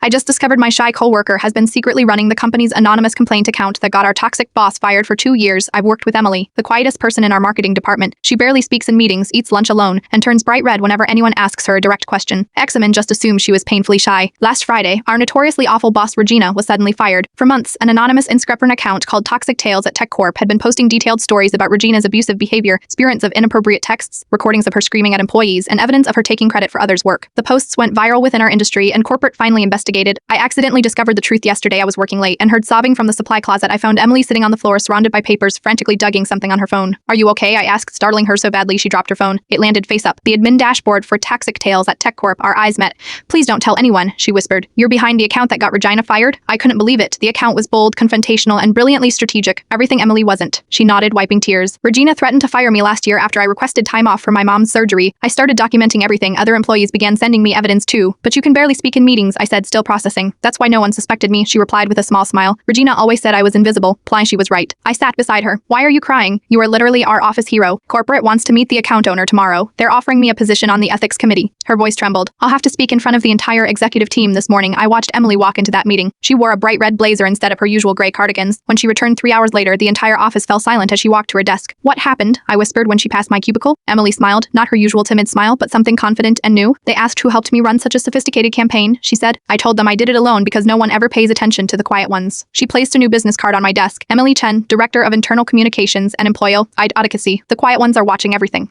I just discovered my shy coworker has been secretly running the company's anonymous complaint account that got our toxic boss fired for 2 years. I've worked with Emily, the quietest person in our marketing department. She barely speaks in meetings, eats lunch alone, and turns bright red whenever anyone asks her a direct question. Examen just assumed she was painfully shy. Last Friday, our notoriously awful boss Regina was suddenly fired. For months, an anonymous Instagram account called Toxic Tales at Tech Corp had been posting detailed stories about Regina's abusive behavior, spurts of inappropriate texts, recordings of her screaming at employees, and evidence of her taking credit for others' work. The posts went viral within our industry, and corporate finally investigated. I accidentally discovered the truth yesterday. I was working late and heard sobbing from the supply closet. I found Emily sitting on the floor surrounded by papers, frantically digging something on her phone. "Are you okay?" I asked, startling her so badly she dropped her phone. It landed face up. The admin dashboard for Toxic Tales at Tech Corp. Our eyes met. "Please don't tell anyone," she whispered. "You're behind the account that got Regina fired?" I couldn't believe it. The account was bold, confrontational, and brilliantly strategic. Everything Emily wasn't. She nodded, wiping tears. "Regina threatened to fire me last year after I requested time off for my mom's surgery. I started documenting everything. Other employees began sending me evidence too. But you can barely speak in meetings," I said, still processing. "That's why no one suspected me," she replied with a small smile. "Regina always said I was invisible." She was right. I sat beside her. "Why are you crying? You are literally our office hero. Corporate wants to meet the account owner tomorrow. They're offering me a position on the ethics committee." Her voice trembled. "I'll have to speak in front of the entire executive team this morning." I watched Emily walk into that meeting. She wore a bright red blazer instead of her usual gray cardigans. When she returned 3 hours later, the entire office fell silent as she walked to her desk. "What happened?" I whispered when she passed my cubicle. Emily smiled, not her usual timid smile, but something confident and new. "They asked who helped me run such a sophisticated campaign," she said. "I told them I did it alone because no one ever pays attention to the quiet ones." She placed a new business card on my desk. "Emily Chen, Director of Internal Communications and Employee Advocacy. The quiet ones are watching everything."